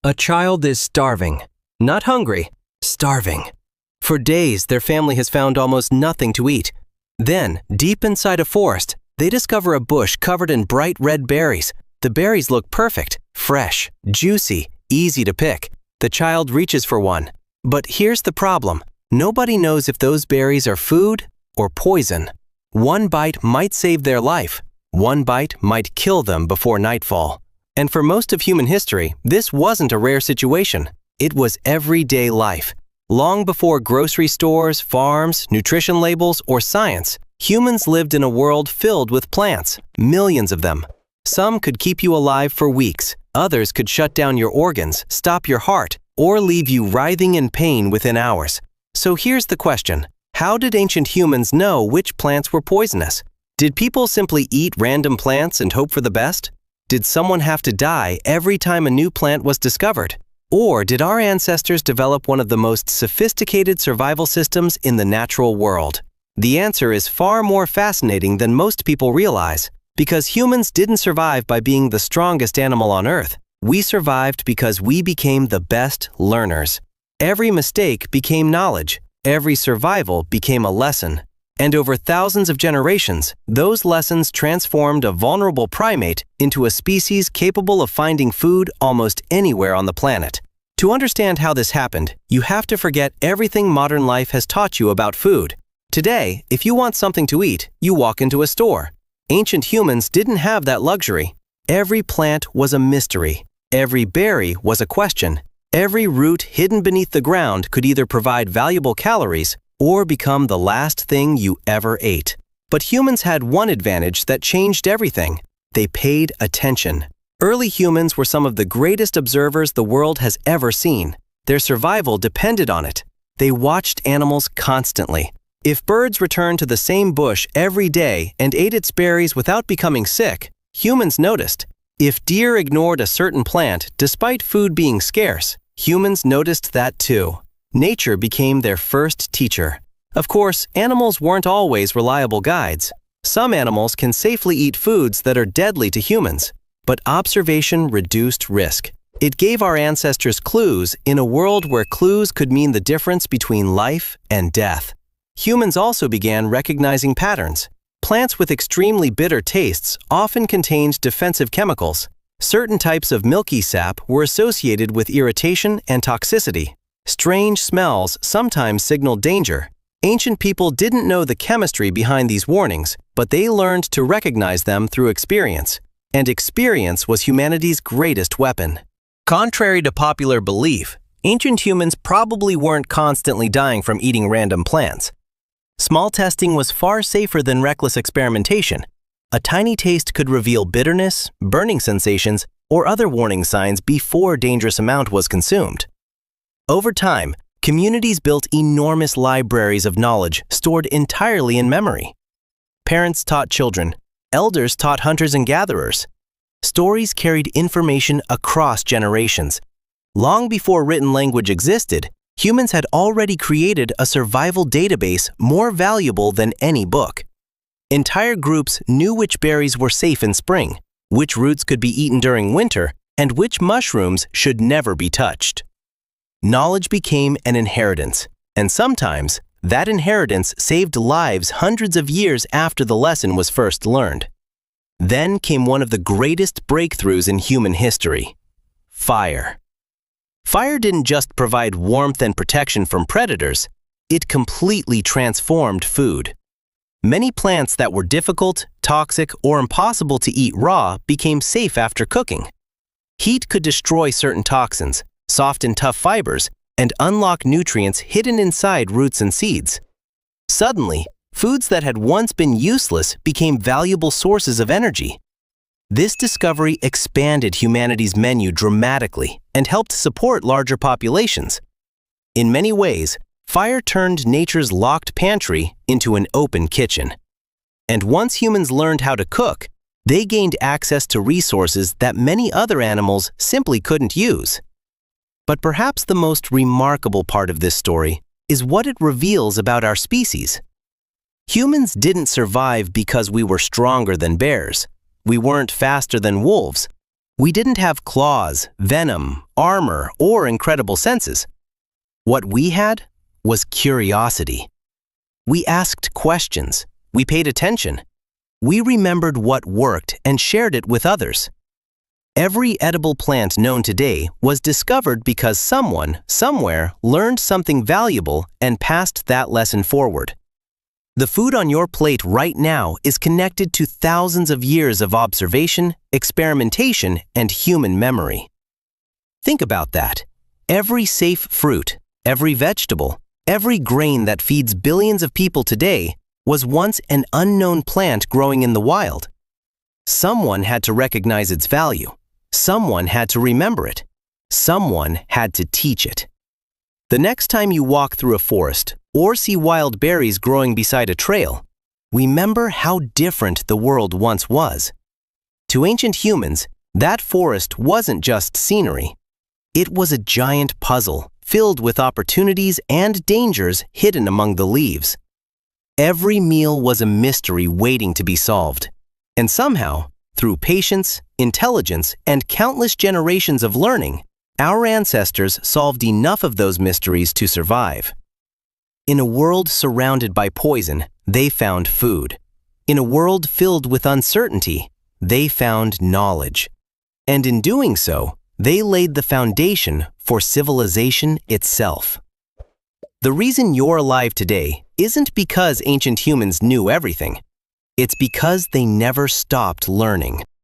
A child is starving. Not hungry, starving. For days, their family has found almost nothing to eat. Then, deep inside a forest, they discover a bush covered in bright red berries. The berries look perfect, fresh, juicy, easy to pick. The child reaches for one. But here's the problem. Nobody knows if those berries are food or poison. One bite might save their life. One bite might kill them before nightfall. And for most of human history, this wasn't a rare situation. It was everyday life. Long before grocery stores, farms, nutrition labels, or science, humans lived in a world filled with plants, millions of them. Some could keep you alive for weeks. Others could shut down your organs, stop your heart, or leave you writhing in pain within hours. So here's the question. How did ancient humans know which plants were poisonous? Did people simply eat random plants and hope for the best? Did someone have to die every time a new plant was discovered? Or did our ancestors develop one of the most sophisticated survival systems in the natural world? The answer is far more fascinating than most people realize, because humans didn't survive by being the strongest animal on Earth. We survived because we became the best learners. Every mistake became knowledge. Every survival became a lesson. And over thousands of generations, those lessons transformed a vulnerable primate into a species capable of finding food almost anywhere on the planet. To understand how this happened, you have to forget everything modern life has taught you about food. Today, if you want something to eat, you walk into a store. Ancient humans didn't have that luxury. Every plant was a mystery. Every berry was a question. Every root hidden beneath the ground could either provide valuable calories or become the last thing you ever ate. But humans had one advantage that changed everything. They paid attention. Early humans were some of the greatest observers the world has ever seen. Their survival depended on it. They watched animals constantly. If birds returned to the same bush every day and ate its berries without becoming sick, humans noticed. If deer ignored a certain plant despite food being scarce, humans noticed that too. Nature became their first teacher. Of course, animals weren't always reliable guides. Some animals can safely eat foods that are deadly to humans. But observation reduced risk. It gave our ancestors clues in a world where clues could mean the difference between life and death. Humans also began recognizing patterns. Plants with extremely bitter tastes often contained defensive chemicals. Certain types of milky sap were associated with irritation and toxicity. Strange smells sometimes signaled danger. Ancient people didn't know the chemistry behind these warnings, but they learned to recognize them through experience. And experience was humanity's greatest weapon. Contrary to popular belief, ancient humans probably weren't constantly dying from eating random plants. Small testing was far safer than reckless experimentation. A tiny taste could reveal bitterness, burning sensations, or other warning signs before a dangerous amount was consumed. Over time, communities built enormous libraries of knowledge stored entirely in memory. Parents taught children. Elders taught hunters and gatherers. Stories carried information across generations. Long before written language existed, humans had already created a survival database more valuable than any book. Entire groups knew which berries were safe in spring, which roots could be eaten during winter, and which mushrooms should never be touched. Knowledge became an inheritance, and sometimes that inheritance saved lives hundreds of years after the lesson was first learned. Then came one of the greatest breakthroughs in human history: fire. Fire didn't just provide warmth and protection from predators, it completely transformed food. Many plants that were difficult, toxic, or impossible to eat raw became safe after cooking. Heat could destroy certain toxins, soften tough fibers, and unlock nutrients hidden inside roots and seeds. Suddenly, foods that had once been useless became valuable sources of energy. This discovery expanded humanity's menu dramatically and helped support larger populations. In many ways, fire turned nature's locked pantry into an open kitchen. And once humans learned how to cook, they gained access to resources that many other animals simply couldn't use. But perhaps the most remarkable part of this story is what it reveals about our species. Humans didn't survive because we were stronger than bears. We weren't faster than wolves. We didn't have claws, venom, armor, or incredible senses. What we had was curiosity. We asked questions. We paid attention. We remembered what worked and shared it with others. Every edible plant known today was discovered because someone, somewhere, learned something valuable and passed that lesson forward. The food on your plate right now is connected to thousands of years of observation, experimentation, and human memory. Think about that. Every safe fruit, every vegetable, every grain that feeds billions of people today was once an unknown plant growing in the wild. Someone had to recognize its value. Someone had to remember it. Someone had to teach it. The next time you walk through a forest or see wild berries growing beside a trail, remember how different the world once was. To ancient humans, that forest wasn't just scenery. It was a giant puzzle filled with opportunities and dangers hidden among the leaves. Every meal was a mystery waiting to be solved. And somehow, through patience, intelligence, and countless generations of learning, our ancestors solved enough of those mysteries to survive. In a world surrounded by poison, they found food. In a world filled with uncertainty, they found knowledge. And in doing so, they laid the foundation for civilization itself. The reason you're alive today isn't because ancient humans knew everything. It's because they never stopped learning.